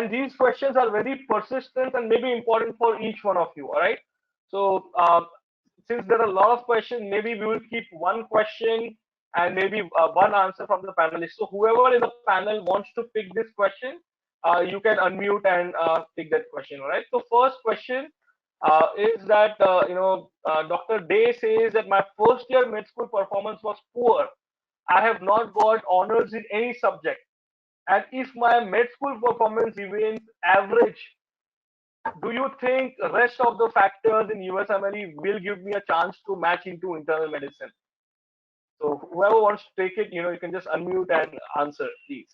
and these questions are very persistent and maybe important for each one of you. All right. So since there are a lot of questions, maybe we will keep one question and maybe one answer from the panelists. So whoever in the panel wants to pick this question, you can unmute and pick that question. All right. So first question is that Dr. Day says that my first year med school performance was poor. I have not got honors in any subject, and if my med school performance remains average, do you think the rest of the factors in USMLE will give me a chance to match into internal medicine? So whoever wants to take it, you can just unmute and answer, please.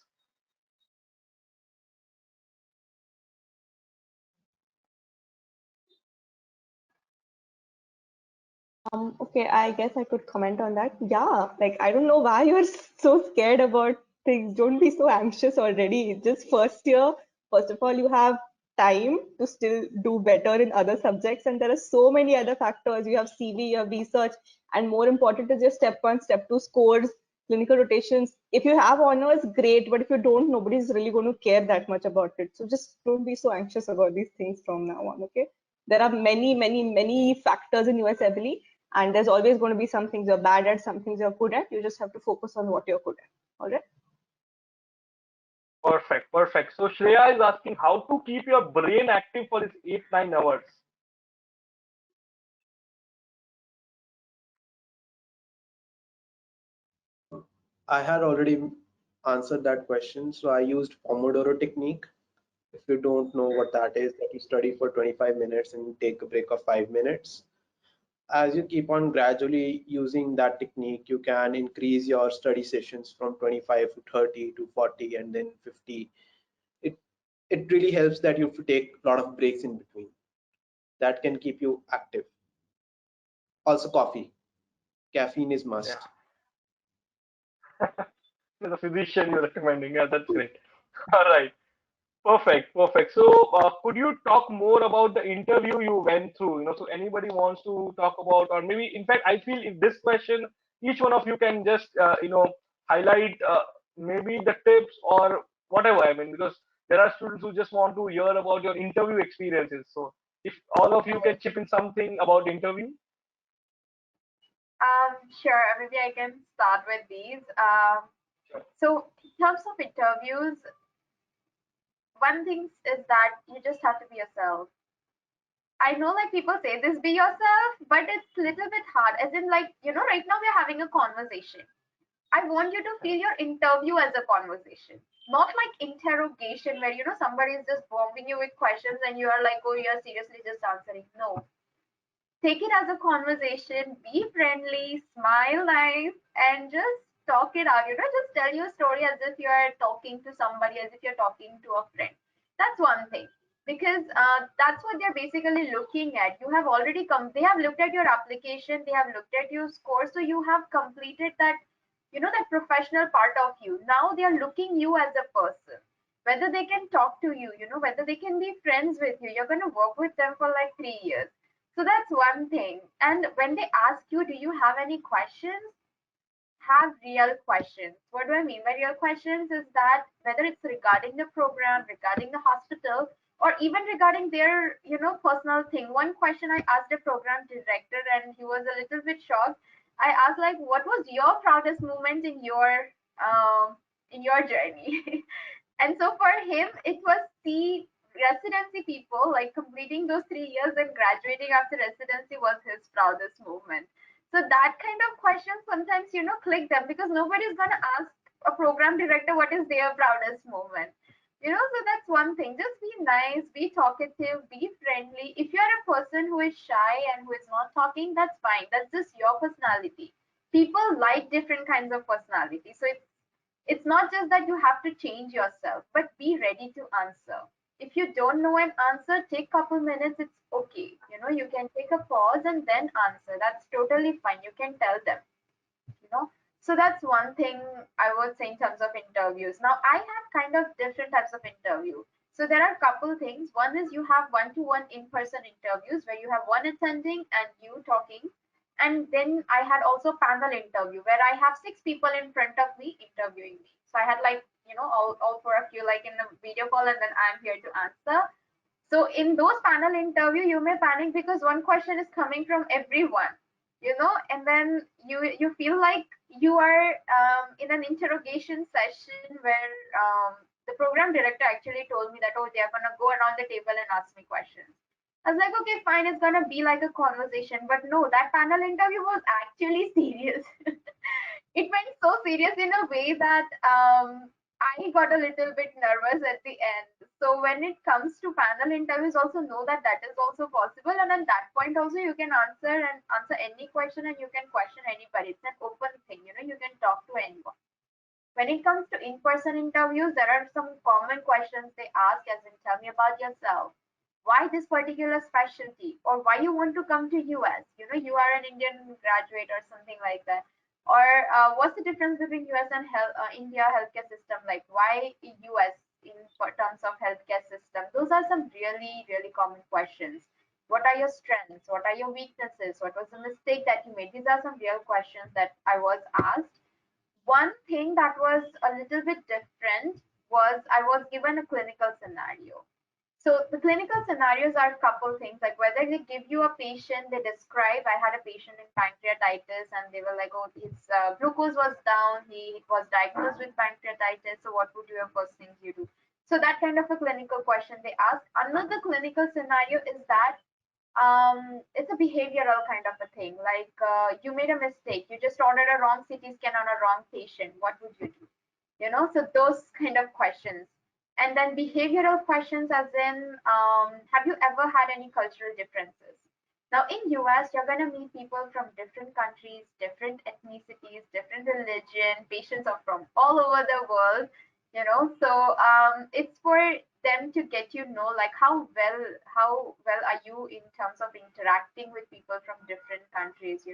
Okay, I guess I could comment on that. Yeah, like I don't know why you're so scared about things. Don't be so anxious already. Just first year, first of all, you have time to still do better in other subjects, and there are so many other factors. You have CV, you have research, and more important is your step 1, step 2 scores, clinical rotations. If you have honors, great, but if you don't, nobody's really going to care that much about it. So just don't be so anxious about these things from now on, okay? There are many, many, many factors in USMLE, and there's always going to be some things you're bad at, some things you're good at. You just have to focus on what you're good at. All right. Perfect, perfect. So Shreya is asking how to keep your brain active for this 8-9 hours. I had already answered that question. So I used Pomodoro technique. If you don't know what that is, that you study for 25 minutes and you take a break of 5 minutes. As you keep on gradually using that technique, you can increase your study sessions from 25 to 30 to 40 and then 50. It really helps that you take a lot of breaks in between. That can keep you active. Also coffee. Caffeine is must. Yeah. The physician you're recommending. Yeah, that's great. All right. Perfect, perfect. So, could you talk more about the interview you went through? So anybody wants to talk about, or maybe, in fact, I feel in this question, each one of you can just, highlight maybe the tips or whatever. I mean, because there are students who just want to hear about your interview experiences. So, if all of you can chip in something about interview. Sure. Maybe I can start with these. Sure. So in terms of interviews, one thing is that you just have to be yourself. I know like people say this, be yourself, but it's a little bit hard. As in like, right now we're having a conversation. I want you to feel your interview as a conversation, not like interrogation where, somebody is just bombing you with questions and you are like, oh, you're seriously just answering. No. Take it as a conversation, be friendly, smile nice, and just talk it out. Just tell your story as if you're talking to somebody, as if you're talking to a friend. That's one thing. Because that's what they're basically looking at. You have already they have looked at your application, they have looked at your score, so you have completed that, that professional part of you. Now they are looking you as a person. Whether they can talk to you, whether they can be friends with you. You're going to work with them for like 3 years. So that's one thing. And when they ask you, do you have any questions? Have real questions. What do I mean by real questions is that whether it's regarding the program, regarding the hospital, or even regarding their, personal thing. One question I asked the program director and he was a little bit shocked. I asked like, what was your proudest moment in your journey? And so for him, it was the residency people, like completing those 3 years and graduating after residency was his proudest moment. So that kind of question sometimes, click them because nobody's going to ask a program director what is their proudest moment. So that's one thing. Just be nice, be talkative, be friendly. If you're a person who is shy and who is not talking, that's fine. That's just your personality. People like different kinds of personality. So it's not just that you have to change yourself, but be ready to answer. If you don't know an answer, take couple minutes, it's okay. You can take a pause and then answer. That's totally fine. You can tell them, you know. So that's one thing I would say in terms of interviews. Now I have kind of different types of interview. So there are a couple things. One is you have one-to-one in-person interviews where you have one attending and you talking. And then I had also panel interview where I have 6 people in front of me interviewing me. So I had like, all 4 of you like in the video call, and then I'm here to answer. So in those panel interview, you may panic because one question is coming from everyone, and then you feel like you are in an interrogation session where the program director actually told me that, oh, they are gonna go around the table and ask me questions. I was like, okay, fine, it's gonna be like a conversation, but no, that panel interview was actually serious. It went so serious in a way that I got a little bit nervous at the end. So when it comes to panel interviews, also know that that is also possible, and at that point also you can answer any question, and you can question anybody. It's an open thing, you can talk to anyone. When it comes to in-person interviews, there are some common questions they ask, as in, tell me about yourself, why this particular specialty, or why you want to come to US. You are an Indian graduate or something like that. Or what's the difference between US and India healthcare system? Like, why US in terms of healthcare system? Those are some really, really common questions. What are your strengths? What are your weaknesses? What was the mistake that you made? These are some real questions that I was asked. One thing that was a little bit different was I was given a clinical scenario. So the clinical scenarios are a couple things, like whether they give you a patient, they describe, I had a patient in pancreatitis and they were like, oh, his glucose was down, he was diagnosed with pancreatitis, so what would be your first things you do? So that kind of a clinical question they ask. Another clinical scenario is that it's a behavioral kind of a thing, like you made a mistake, you just ordered a wrong CT scan on a wrong patient, what would you do? So those kind of questions. And then behavioral questions, as in, have you ever had any cultural differences? Now in US, you're going to meet people from different countries, different ethnicities, different religion. Patients are from all over the world, so it's for them to get like how well are you in terms of interacting with people from different countries,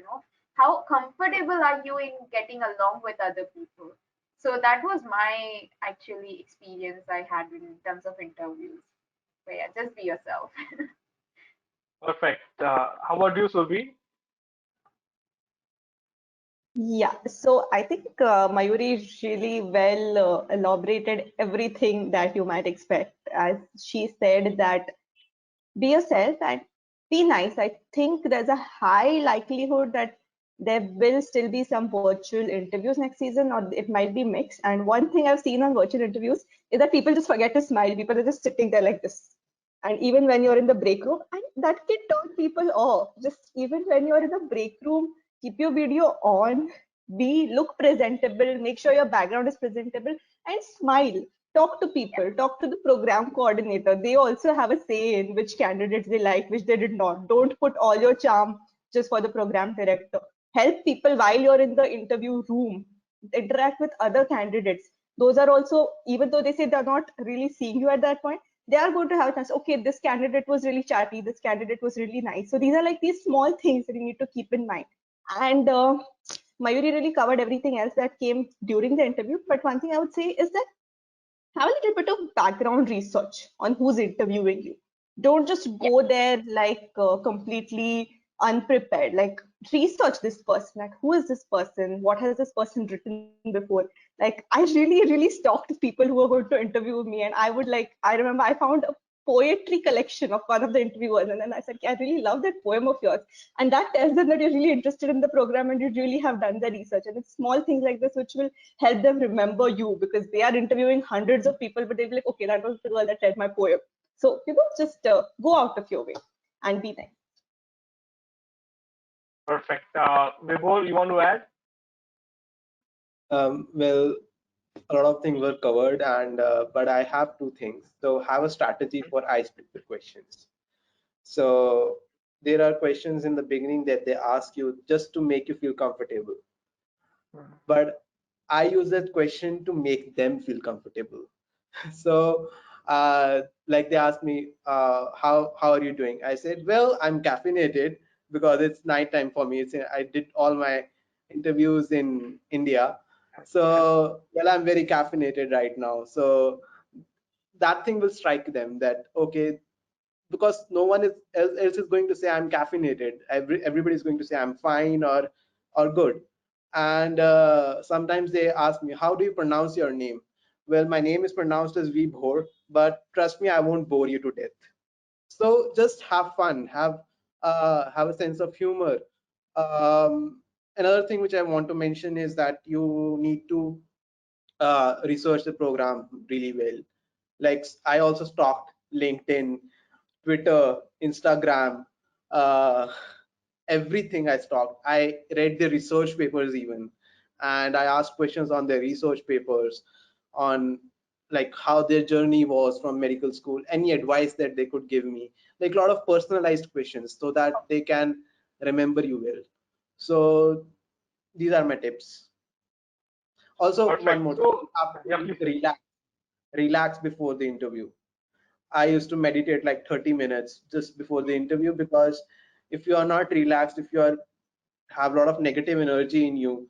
how comfortable are you in getting along with other people. So that was my actually experience I had in terms of interviews. But yeah, just be yourself. Perfect. How about you, Surbi? Yeah, so I think Mayuri really well elaborated everything that you might expect. As she said that be yourself and be nice. I think there's a high likelihood that there will still be some virtual interviews next season, or it might be mixed. And one thing I've seen on virtual interviews is that people just forget to smile. People are just sitting there like this. And even when you're in the break room, and that can turn people off. Just even when you're in the break room, keep your video on, look presentable, make sure your background is presentable, and smile. Talk to people, talk to the program coordinator. They also have a say in which candidates they like, which they did not. Don't put all your charm just for the program director. Help people while you're in the interview room. Interact with other candidates. Those are also, even though they say they're not really seeing you at that point, they are going to have a chance. Okay, this candidate was really chatty, this candidate was really nice. So these are like these small things that you need to keep in mind. And Mayuri really covered everything else that came during the interview. But one thing I would say is that have a little bit of background research on who's interviewing you. Don't just go there like completely unprepared. Like research this person. Like who is this person? What has this person written before? Like I really stalked people who were going to interview me, and I remember I found a poetry collection of one of the interviewers, and then I said, I really love that poem of yours, and that tells them that you're really interested in the program and you really have done the research. And it's small things like this which will help them remember you, because they are interviewing hundreds of people, but they'll be like, okay, that was the girl that read my poem. So just go out of your way and be nice. Perfect. Vibhor, you want to add? Well, a lot of things were covered, and but I have two things. So have a strategy for icebreaker questions. So there are questions in the beginning that they ask you just to make you feel comfortable, but I use that question to make them feel comfortable. So like they asked me, how are you doing? I said, well, I'm caffeinated because it's nighttime for me. I did all my interviews in India, so well, I'm very caffeinated right now. So that thing will strike them that okay, because no one else is going to say I'm caffeinated. Everybody is going to say I'm fine or good. And sometimes they ask me, how do you pronounce your name? Well, my name is pronounced as Vibhor, but trust me, I won't bore you to death. So just have fun, have a sense of humor. Another thing which I want to mention is that you need to research the program really well. Like I also stalked LinkedIn, Twitter, Instagram, uh, everything I stalked. I read the research papers even, and I asked questions on their research papers, on like how their journey was from medical school, any advice that they could give me, like a lot of personalized questions so that they can remember you well. So these are my tips. Also, one Perfect. more thing, So you have yeah, to please. relax before the interview. I used to meditate like 30 minutes just before the interview, because if you are not relaxed, if you are have a lot of negative energy in you,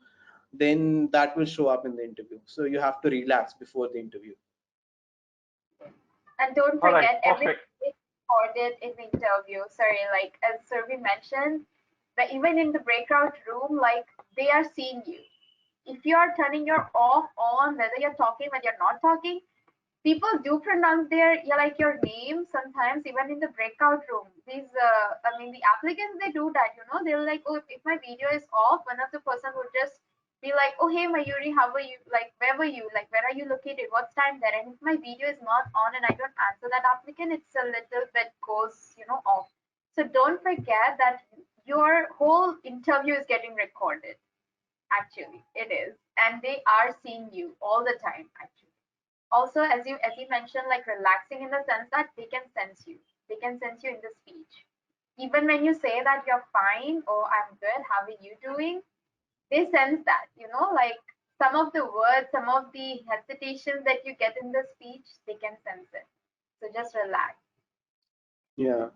then that will show up in the interview. So you have to relax before the interview. And don't All right, forget, everything perfect. is recorded in the interview. Sorry, like as Survi mentioned, that even in the breakout room, like they are seeing you. If you are turning your off on, whether you're talking, whether you're not talking, people do pronounce their, yeah, like your name sometimes even in the breakout room. These I mean the applicants, they do that, they'll like, oh, if my video is off, one of the person would just be like, oh hey Mayuri, how are you, like where were you, like where are you located, what's time there. And if my video is not on and I don't answer that applicant, it's a little bit goes off. So don't forget that your whole interview is getting recorded. Actually it is, and they are seeing you all the time actually. Also, as you mentioned, like relaxing in the sense that they can sense you, in the speech. Even when you say that you're fine, or I'm good, how are you doing, they sense that, like some of the words, some of the hesitations that you get in the speech, they can sense it. So just relax. Yeah.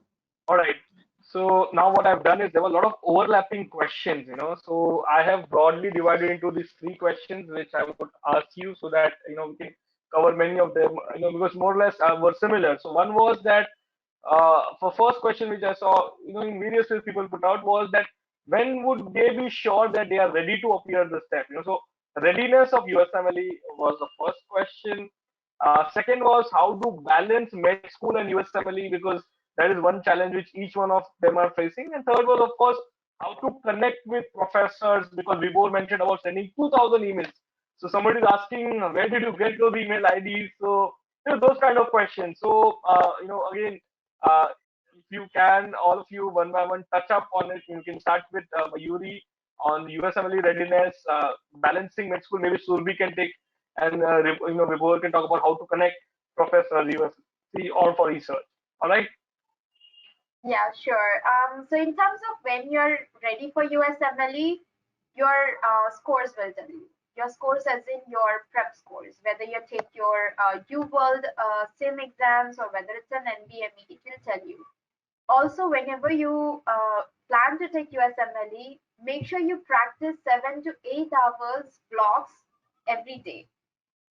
All right. So now what I've done is there were a lot of overlapping questions, So I have broadly divided into these three questions which I would ask you so that we can cover many of them, because more or less were similar. So one was that for first question which I saw, in various ways people put out was that when would they be sure that they are ready to appear at the step? So readiness of USMLE was the first question. Second was how to balance med school and USMLE, because that is one challenge which each one of them are facing. And third was, of course, how to connect with professors, because we both mentioned about sending 2,000 emails. So somebody is asking, where did you get those email IDs? So those kind of questions. So again, if you can, all of you one by one touch up on it. You can start with Mayuri on USMLE readiness, balancing med school. Maybe Surbi can take, and Vibhor can talk about how to connect professors, USC, or for research. All right. Yeah, sure. So in terms of when you're ready for USMLE, your scores will tell you. Your scores, as in your prep scores, whether you take your UWorld SIM exams or whether it's an NBME, it will tell you. Also, whenever you plan to take USMLE, make sure you practice 7 to 8 hours blocks every day,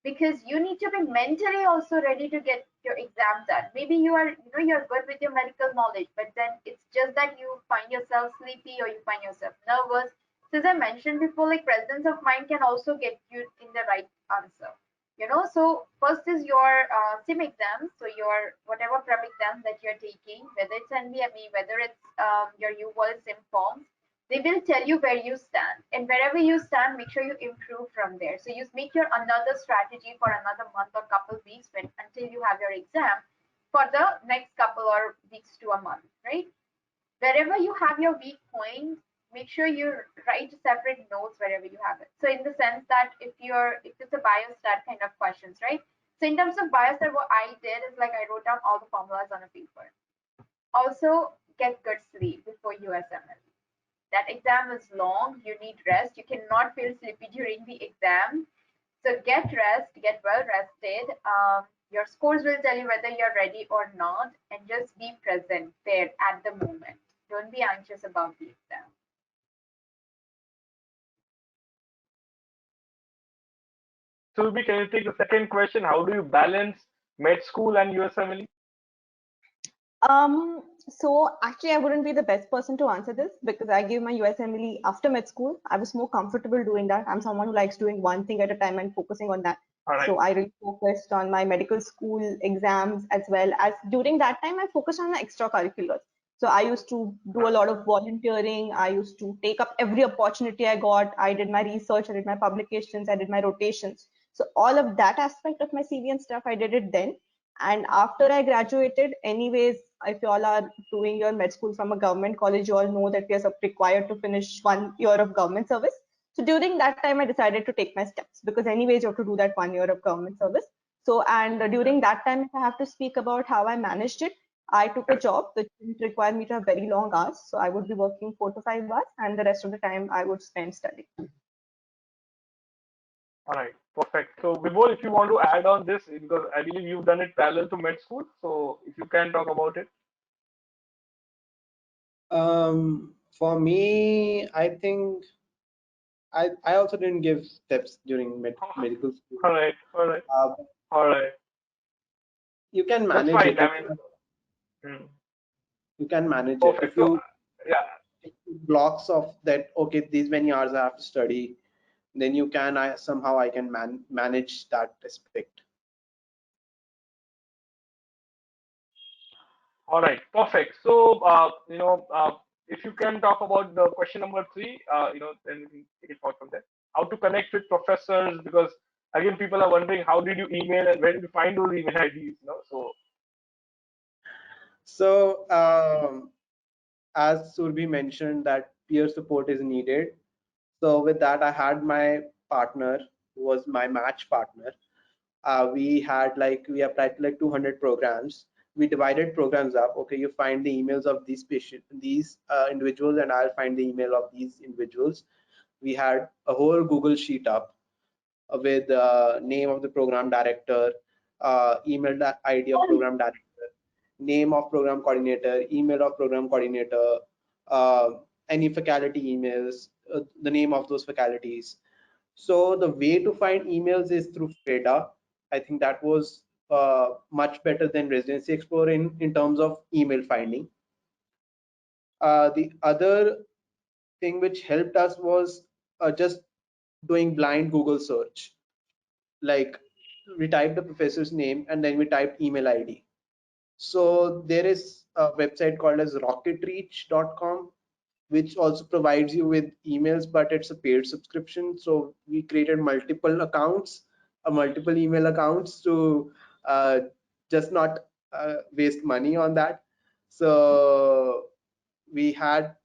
because you need to be mentally also ready to get your exam done. Maybe you're good with your medical knowledge, but then it's just that you find yourself sleepy or you find yourself nervous. So as I mentioned before, like presence of mind can also get you in the right answer. So first is your sim exams, so your whatever prep exams that you're taking, whether it's NBME, whether it's your UWorld sim forms, they will tell you where you stand, and wherever you stand, make sure you improve from there. So you make your another strategy for another month or couple weeks until you have your exam for the next couple or weeks to a month, right? Wherever you have your weak point, make sure you write separate notes wherever you have it. So in the sense that if it's a biostat kind of questions, right? So in terms of biostat, what I did is like I wrote down all the formulas on a paper. Also, get good sleep before USML. That exam is long, you need rest, you cannot feel sleepy during the exam. So get rest, get well rested. Your scores will tell you whether you're ready or not, and just be present there at the moment. Don't be anxious about the exam. Surbi, can you take the second question? How do you balance med school and USMLE? So actually, I wouldn't be the best person to answer this because I gave my USMLE after med school. I was more comfortable doing that. I'm someone who likes doing one thing at a time and focusing on that. All right. So I really focused on my medical school exams as well as during that time I focused on my extracurriculars. So I used to do a lot of volunteering. I used to take up every opportunity I got. I did my research, I did my publications, I did my rotations. So all of that aspect of my CV and stuff, I did it then. And after I graduated, anyways, if you all are doing your med school from a government college, you all know that we are required to finish 1 year of government service. So during that time, I decided to take my steps because anyways, you have to do that 1 year of government service. So, and during that time, if I have to speak about how I managed it, I took a job which didn't require me to have very long hours. So I would be working 4 to 5 hours and the rest of the time I would spend studying. All right, perfect. So Vibhor, if you want to add on this, because I believe you've done it parallel to med school, so if you can talk about it. For me, I think I also didn't give steps during medical school. All right, all right, Uh, all right. you can That's manage fine. it I if mean, hmm, you can manage it perfect. if So, you yeah, take blocks of that. Okay, these many hours I have to study. Then you can somehow I can manage that aspect. all right, perfect. So, if you can talk about the question number three, then we can take it forward from there. How to connect with professors? Because again, people are wondering how did you email and where did you find those email IDs? So, So as Surbhi mentioned, that peer support is needed. So with that, I had my partner who was my match partner. We applied to like 200 programs. We divided programs up. Okay, you find the emails of these individuals, and I'll find the email of these individuals. We had a whole Google sheet up with name of the program director, email ID of program director, name of program coordinator, email of program coordinator, uh, any faculty emails, the name of those faculties. So the way to find emails is through FREDA. I think that was much better than Residency Explorer in terms of email finding. The other thing which helped us was just doing blind Google search. Like we typed the professor's name and then we typed email ID. So there is a website called as rocketreach.com, which also provides you with emails, but it's a paid subscription. So we created multiple accounts, multiple email accounts to uh, just not waste money on that. So we had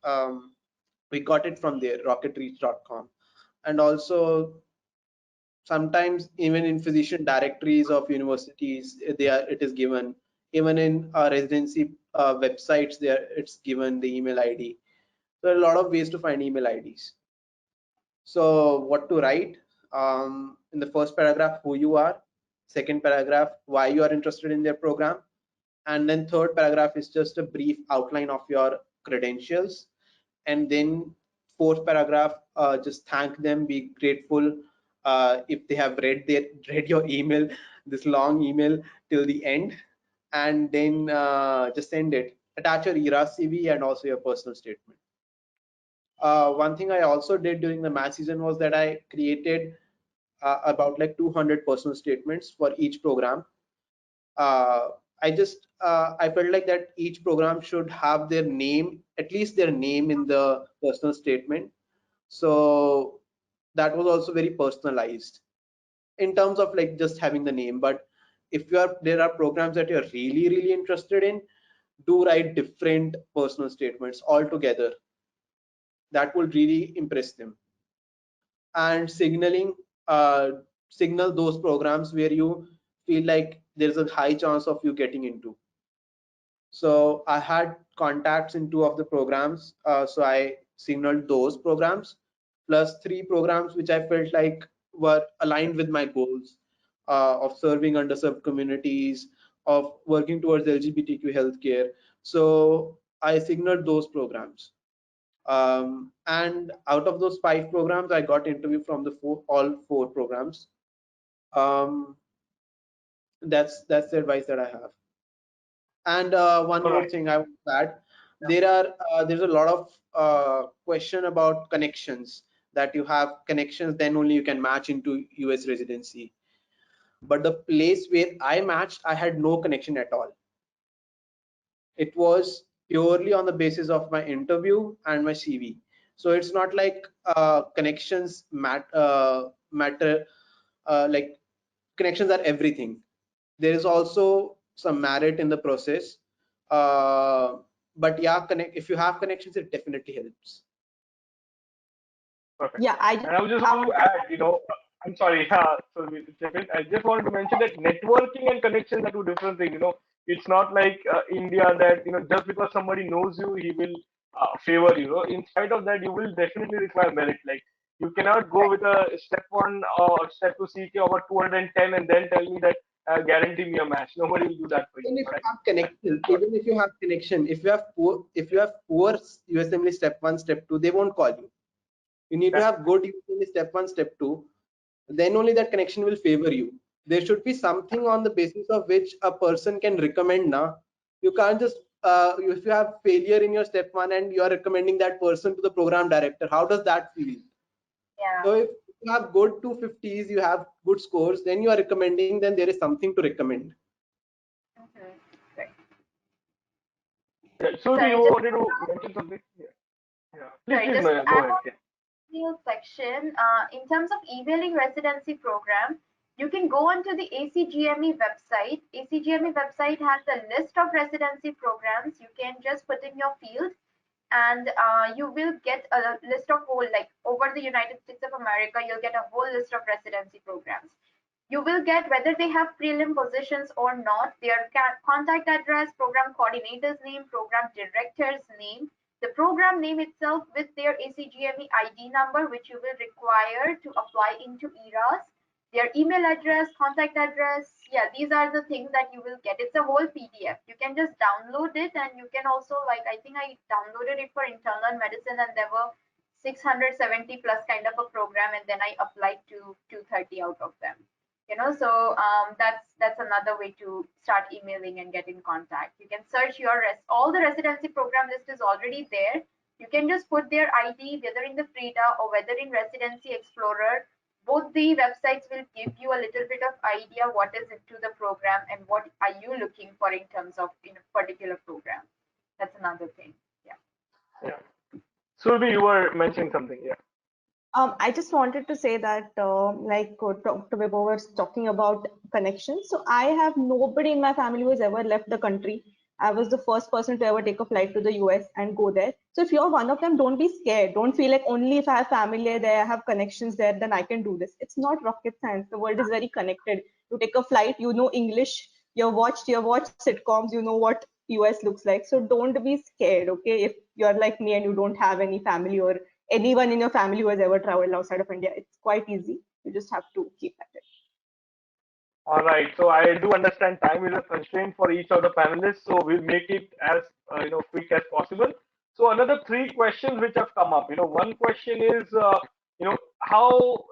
we got it from there, rocketreach.com, and also sometimes even in physician directories of universities it is given, even in residency websites there it's given the email ID. So there are a lot of ways to find email IDs. So what to write? In the first paragraph, who you are. Second paragraph, why you are interested in their program. And then third paragraph is just a brief outline of your credentials. And then fourth paragraph, just thank them, be grateful if they have read your email, this long email till the end. And then just send it. Attach your ERA CV and also your personal statement. One thing I also did during the math season was that I created about like 200 personal statements for each program. Uh, I felt like that each program should have their name, at least their name in the personal statement. So that was also very personalized in terms of like just having the name. But if there are programs that you're really interested in, do write different personal statements altogether. That will really impress them. And uh, signal those programs where you feel like there's a high chance of you getting into. So I had contacts in two of the programs, so I signaled those programs plus three programs which I felt like were aligned with my goals of serving underserved communities, of working towards LGBTQ healthcare. So I signaled those programs. And out of those 5 programs, I got interview from all 4 programs. That's the advice that I have. And one All more right. thing I want to add, there's a lot of question about connections, that you have connections, then only you can match into US residency. But the place where I matched, I had no connection at all. It was purely on the basis of my interview and my CV. So it's not like connections matter, like connections are everything. There is also some merit in the process, but yeah, if you have connections, it definitely helps. Perfect. Yeah, I just And I would just want to add, I'm sorry, so I just wanted to mention that networking and connections are two different things. It's not like India that, just because somebody knows you, he will favor you. In spite of that, you will definitely require merit. Like, you cannot go with a step one or step two CK over 210 and then tell me that guarantee me a match. Nobody will do that for you. Even if you Right? have connection, even if you have connection, if you have poor USMLE step 1, step 2, they won't call you. You need to That's have good USMLE step 1, step 2, then only that connection will favor you. There should be something on the basis of which a person can recommend. Now, you can't just if you have failure in your step 1 and you are recommending that person to the program director, how does that feel? Yeah. So if you have good 250s, you have good scores, then you are recommending, then there is something to recommend. Right. yeah. Surbi, you Sorry, just wanted to mention something? Yeah. Yeah. sorry, Please, just to Maya, go add ahead. on Yeah. the email section, in terms of emailing residency program, you can go onto the ACGME website. ACGME website has a list of residency programs. You can just put in your field, and you will get a list of whole, like over the United States of America, you'll get a whole list of residency programs. You will get whether they have prelim positions or not, their contact address, program coordinator's name, program director's name, the program name itself with their ACGME ID number, which you will require to apply into ERAS, their email address, contact address. Yeah, these are the things that you will get. It's a whole PDF. You can just download it, and you can also, like, I think I downloaded it for internal medicine, and there were 670 plus kind of a program, and then I applied to 230 out of them. So that's another way to start emailing and get in contact. You can search all the residency program list is already there. You can just put their ID, whether in the Frida or whether in Residency Explorer. Both the websites will give you a little bit of idea what is into the program and what are you looking for in terms of in a particular program. That's another thing. Yeah. Yeah. Surbi, you were mentioning something. Yeah. I just wanted to say that, like Dr. Vibhu was talking about connections. So I have nobody in my family who has ever left the country. I was the first person to ever take a flight to the US and go there. So if you're one of them, don't be scared. Don't feel like only if I have family there, I have connections there, then I can do this. It's not rocket science. The world is very connected. You take a flight, you know English, you've watched sitcoms, you know what US looks like. So don't be scared, okay? If you're like me and you don't have any family or anyone in your family who has ever traveled outside of India. It's quite easy. You just have to keep at it. All right. So I do understand time is a constraint for each of the panelists, so we'll make it as quick as possible. So another three questions which have come up. One question is how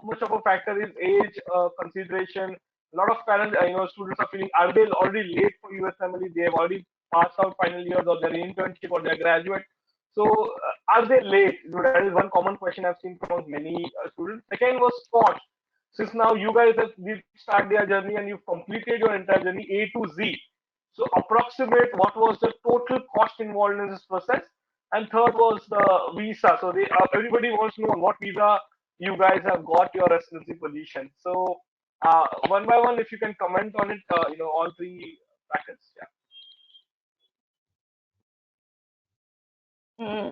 much of a factor is age consideration. A lot of parents, students are feeling, are they already late for USMLE? They have already passed out final years, or they're in internship, or they're graduate. So are they late? That is one common question I've seen from many students. Second was cost. Since now you guys have did start their journey and you've completed your entire journey A to Z. So approximate what was the total cost involved in this process? And third was the visa. So everybody wants to know on what visa you guys have got your residency position. So one by one, if you can comment on it, all three brackets. Yeah.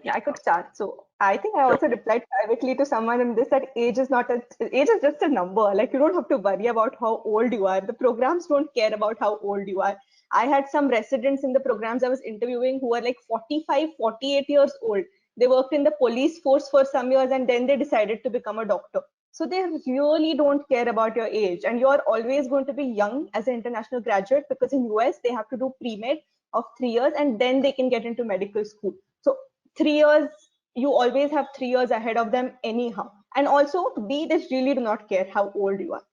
Yeah, I could start. So I think I also Sure. replied privately to someone on this that age is not age is just a number. Like you don't have to worry about how old you are. The programs don't care about how old you are. I had some residents in the programs I was interviewing who were like 45, 48 years old. They worked in the police force for some years and then they decided to become a doctor. So they really don't care about your age, and you're always going to be young as an international graduate because in US they have to do pre-med of 3 years and then they can get into medical school. So 3 years, you always have 3 years ahead of them anyhow. And also, B, they really do not care how old you are.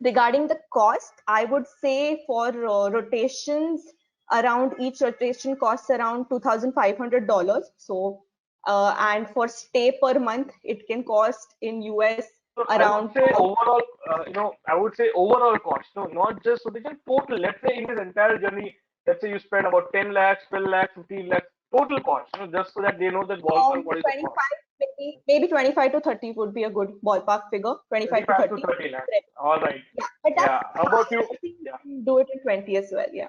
Regarding the cost, I would say for rotations, around each rotation costs around $2,500. So, and for stay per month, it can cost in US So I would around say overall, I would say overall cost, no, not just so they can total. Let's say in this entire journey, let's say you spend about 10 lakhs, 12 lakhs, 15 lakhs, total cost, just so that they know that ballpark what is the cost. 25, maybe 25 to 30 would be a good ballpark figure. 25 to 25 to 30. 30 lakhs. All right. Yeah, but Yeah. that's How about you? I think Yeah. you can do it in 20 as well. Yeah.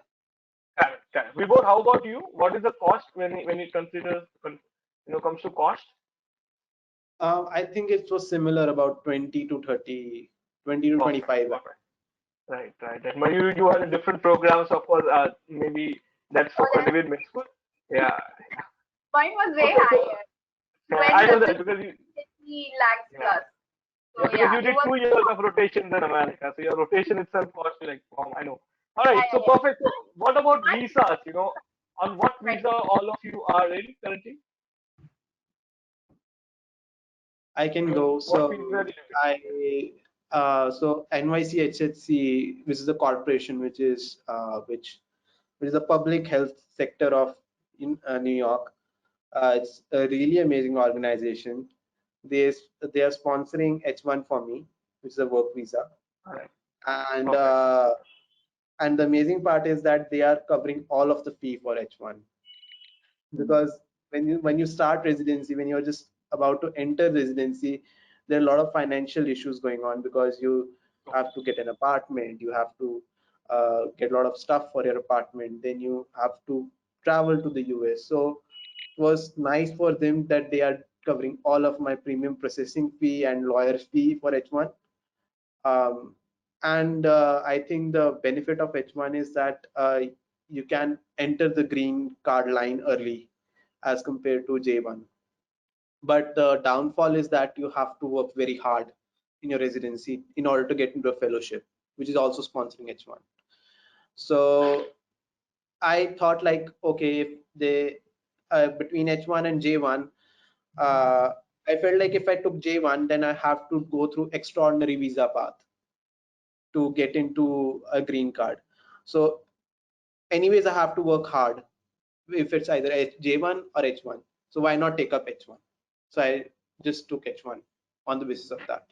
Correct. Correct. Vibhor, how about you? What is the cost when it considers comes to cost? I think it was similar, about 20 to 30, 20 to Perfect. 25. Perfect. Right. Right. Right. But you had different programs, of course. Maybe that's Oh, for David Mid School. Yeah. mine was way Okay. So higher. I Went know up that to because you 50 lakhs yeah. plus. Yeah, So because yeah, you it did was 2 years of rotation in America, so your rotation itself cost you like, wow, I know. All yeah, right, so yeah, perfect. So what about yeah. visas? On what Right. visa all of you are in currently? I can go. What So visa? so NYCHHC, which is a corporation, which is a public health sector of in New York. It's a really amazing organization. They they are sponsoring H1 for me, which is a work visa, All right, and perfect. uh, and the amazing part is that they are covering all of the fee for H1, because when you start residency, when you're just about to enter residency, there are a lot of financial issues going on, because you have to get an apartment, you have to get a lot of stuff for your apartment, then you have to travel to the US. So it was nice for them that they are covering all of my premium processing fee and lawyer fee for H1. And I think the benefit of H1 is that you can enter the green card line early as compared to J1. But the downfall is that you have to work very hard in your residency in order to get into a fellowship, which is also sponsoring H1. So I thought, like, okay, if they between H1 and J1, uh, I felt like if I took J1, then I have to go through extraordinary visa path to get into a green card. So anyways, I have to work hard if it's either J1 or H1. So why not take up H1? So I just took H1 on the basis of that.